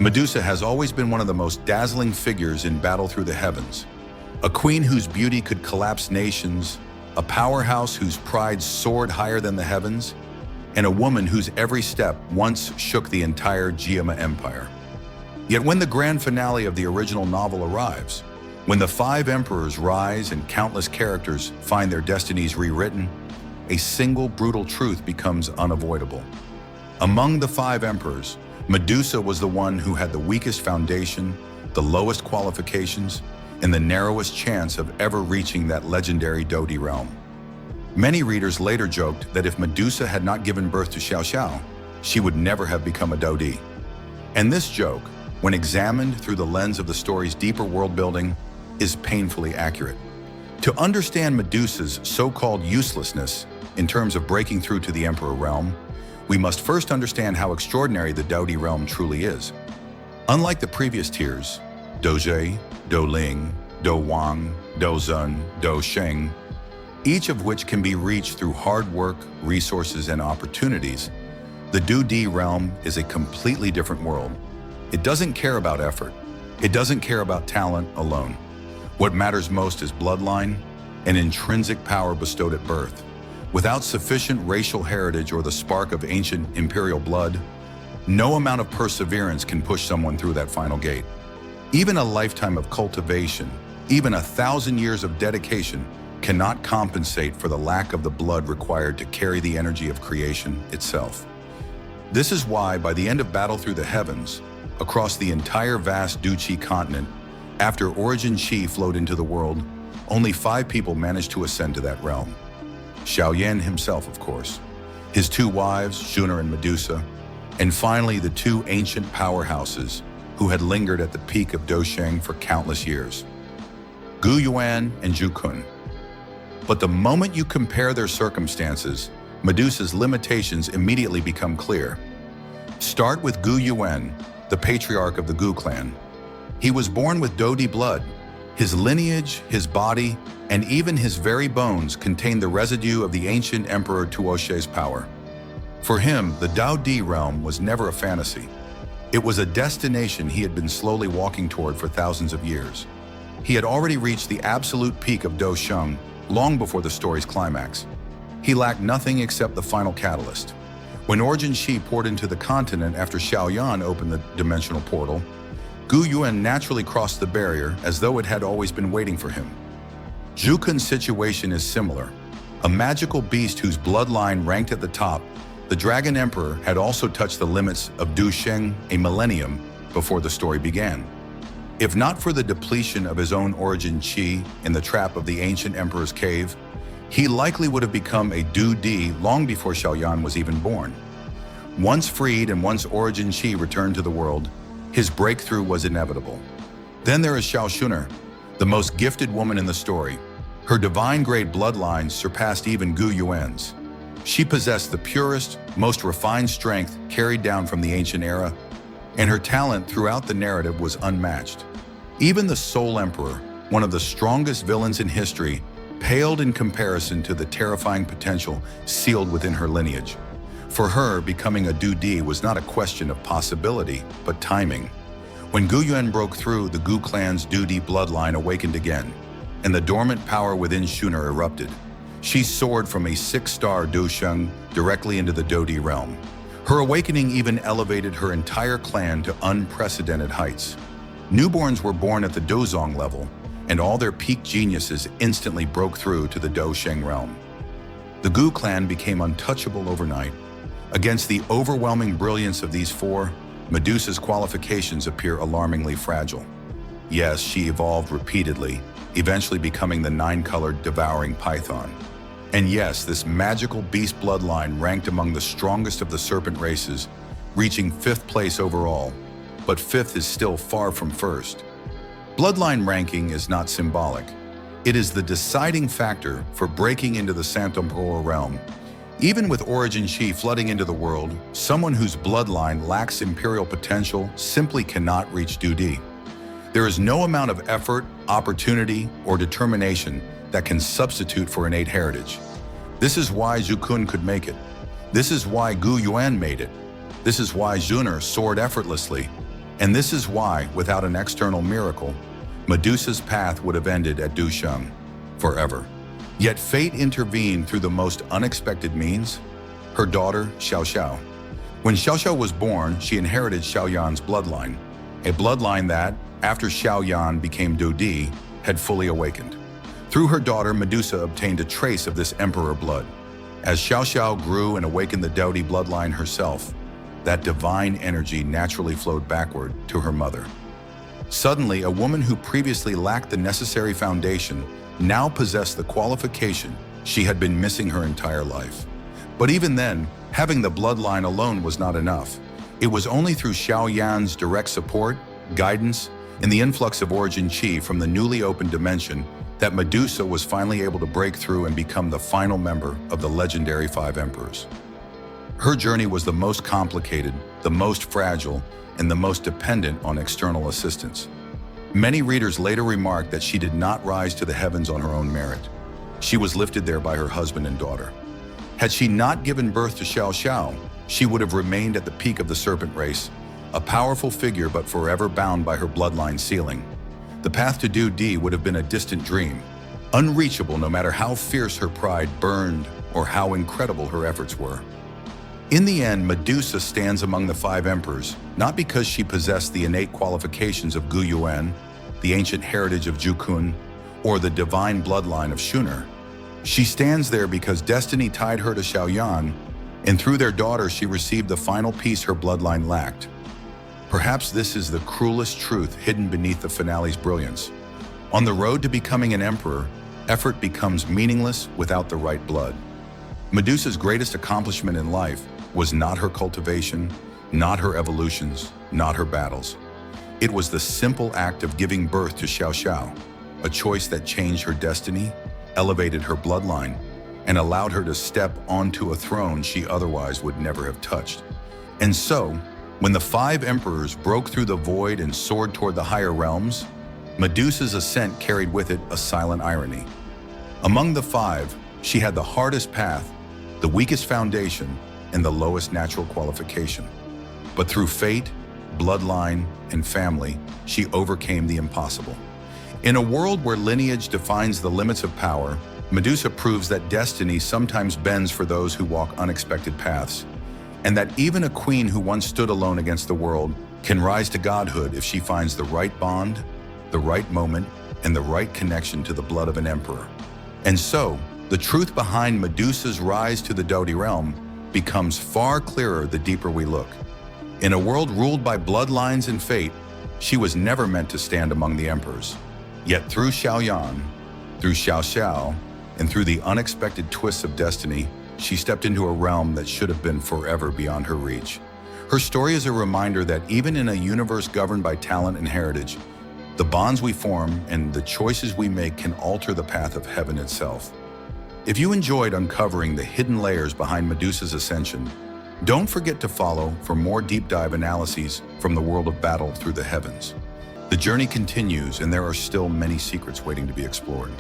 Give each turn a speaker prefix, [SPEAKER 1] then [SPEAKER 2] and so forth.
[SPEAKER 1] Medusa has always been one of the most dazzling figures in Battle Through the Heavens. A queen whose beauty could collapse nations, a powerhouse whose pride soared higher than the heavens, and a woman whose every step once shook the entire Jiama Empire. Yet when the grand finale of the original novel arrives, when the 5 emperors rise and countless characters find their destinies rewritten, a single brutal truth becomes unavoidable. Among the 5 emperors, Medusa was the one who had the weakest foundation, the lowest qualifications, and the narrowest chance of ever reaching that legendary Dodi realm. Many readers later joked that if Medusa had not given birth to Xiao Xiao, she would never have become a Dodi. And this joke, when examined through the lens of the story's deeper world building, is painfully accurate. To understand Medusa's so-called uselessness in terms of breaking through to the Emperor realm, we must first understand how extraordinary the Dodi realm truly is. Unlike the previous tiers, Dozhe, Doling, Dowang, Dozun, Dosheng, each of which can be reached through hard work, resources, and opportunities, the Dodi realm is a completely different world. It doesn't care about effort. It doesn't care about talent alone. What matters most is bloodline and intrinsic power bestowed at birth. Without sufficient racial heritage or the spark of ancient imperial blood, no amount of perseverance can push someone through that final gate. Even a lifetime of cultivation, even 1,000 years of dedication, cannot compensate for the lack of the blood required to carry the energy of creation itself. This is why, by the end of Battle Through the Heavens, across the entire vast Duchi continent, after Origin Qi flowed into the world, only 5 people managed to ascend to that realm. Xiao Yan himself, of course, his 2 wives, Xun'er and Medusa, and finally the 2 ancient powerhouses who had lingered at the peak of Dosheng for countless years, Gu Yuan and Zhu Kun. But the moment you compare their circumstances, Medusa's limitations immediately become clear. Start with Gu Yuan, the patriarch of the Gu clan. He was born with Dodi blood. His lineage, his body, and even his very bones contained the residue of the ancient Emperor Tuoshe's power. For him, the Dodi realm was never a fantasy. It was a destination he had been slowly walking toward for thousands of years. He had already reached the absolute peak of Dosheng long before the story's climax. He lacked nothing except the final catalyst. When Origin Qi poured into the continent after Xiao Yan opened the dimensional portal, Gu Yuan naturally crossed the barrier as though it had always been waiting for him. Zhu Kun's situation is similar. A magical beast whose bloodline ranked at the top, the Dragon Emperor had also touched the limits of Dosheng a millennium before the story began. If not for the depletion of his own Origin Qi in the trap of the ancient Emperor's cave, he likely would have become a Dodi long before Xiao Yan was even born. Once freed and once Origin Qi returned to the world, his breakthrough was inevitable. Then there is Xun'er, the most gifted woman in the story. Her divine-grade bloodlines surpassed even Gu Yuan's. She possessed the purest, most refined strength carried down from the ancient era, and her talent throughout the narrative was unmatched. Even the Soul Emperor, one of the strongest villains in history, paled in comparison to the terrifying potential sealed within her lineage. For her, becoming a Dodi was not a question of possibility, but timing. When Gu Yuan broke through, the Gu clan's Dodi bloodline awakened again, and the dormant power within Xun'er erupted. She soared from a 6-star Dosheng directly into the Dodi realm. Her awakening even elevated her entire clan to unprecedented heights. Newborns were born at the Dozong level, and all their peak geniuses instantly broke through to the Dosheng realm. The Gu clan became untouchable overnight. Against the overwhelming brilliance of these 4, Medusa's qualifications appear alarmingly fragile. Yes, she evolved repeatedly, eventually becoming the 9-colored devouring python. And yes, this magical beast bloodline ranked among the strongest of the serpent races, reaching 5th place overall, but 5th is still far from 1st. Bloodline ranking is not symbolic. It is the deciding factor for breaking into the Santomporo realm. Even with Origin Qi flooding into the world, someone whose bloodline lacks imperial potential simply cannot reach Dodi. There is no amount of effort, opportunity, or determination that can substitute for innate heritage. This is why Zhu Kun could make it. This is why Gu Yuan made it. This is why Xun'er soared effortlessly. And this is why, without an external miracle, Medusa's path would have ended at Dusheng forever. Yet fate intervened through the most unexpected means: her daughter, Xiao Xiao. When Xiao Xiao was born, she inherited Xiao Yan's bloodline, a bloodline that, after Xiao Yan became Dodi, had fully awakened. Through her daughter, Medusa obtained a trace of this emperor blood. As Xiao Xiao grew and awakened the Dodi bloodline herself, that divine energy naturally flowed backward to her mother. Suddenly, a woman who previously lacked the necessary foundation now possessed the qualification she had been missing her entire life. But even then, having the bloodline alone was not enough. It was only through Xiao Yan's direct support, guidance, and the influx of origin chi from the newly opened dimension that Medusa was finally able to break through and become the final member of the legendary Five Emperors. Her journey was the most complicated, the most fragile, and the most dependent on external assistance. Many readers later remarked that she did not rise to the heavens on her own merit. She was lifted there by her husband and daughter. Had she not given birth to Xiao Xiao, she would have remained at the peak of the serpent race, a powerful figure but forever bound by her bloodline ceiling. The path to Dodi would have been a distant dream, unreachable no matter how fierce her pride burned or how incredible her efforts were. In the end, Medusa stands among the Five Emperors, not because she possessed the innate qualifications of Gu Yuan, the ancient heritage of Zhu Kun, or the divine bloodline of Xun'er. She stands there because destiny tied her to Xiao Yan, and through their daughter she received the final piece her bloodline lacked. Perhaps this is the cruelest truth hidden beneath the finale's brilliance. On the road to becoming an emperor, effort becomes meaningless without the right blood. Medusa's greatest accomplishment in life was not her cultivation, not her evolutions, not her battles. It was the simple act of giving birth to Xiao Xiao, a choice that changed her destiny, elevated her bloodline, and allowed her to step onto a throne she otherwise would never have touched. And so, when the Five Emperors broke through the void and soared toward the higher realms, Medusa's ascent carried with it a silent irony. Among the five, she had the hardest path, the weakest foundation, and the lowest natural qualification. But through fate, bloodline, and family, she overcame the impossible. In a world where lineage defines the limits of power, Medusa proves that destiny sometimes bends for those who walk unexpected paths, and that even a queen who once stood alone against the world can rise to godhood if she finds the right bond, the right moment, and the right connection to the blood of an emperor. And so, the truth behind Medusa's rise to the Dodi realm becomes far clearer the deeper we look. In a world ruled by bloodlines and fate, she was never meant to stand among the emperors. Yet through Xiao Yan, through Xiao Xiao, and through the unexpected twists of destiny, she stepped into a realm that should have been forever beyond her reach. Her story is a reminder that even in a universe governed by talent and heritage, the bonds we form and the choices we make can alter the path of heaven itself. If you enjoyed uncovering the hidden layers behind Medusa's ascension, don't forget to follow for more deep dive analyses from the world of battle through the heavens. The journey continues, and there are still many secrets waiting to be explored.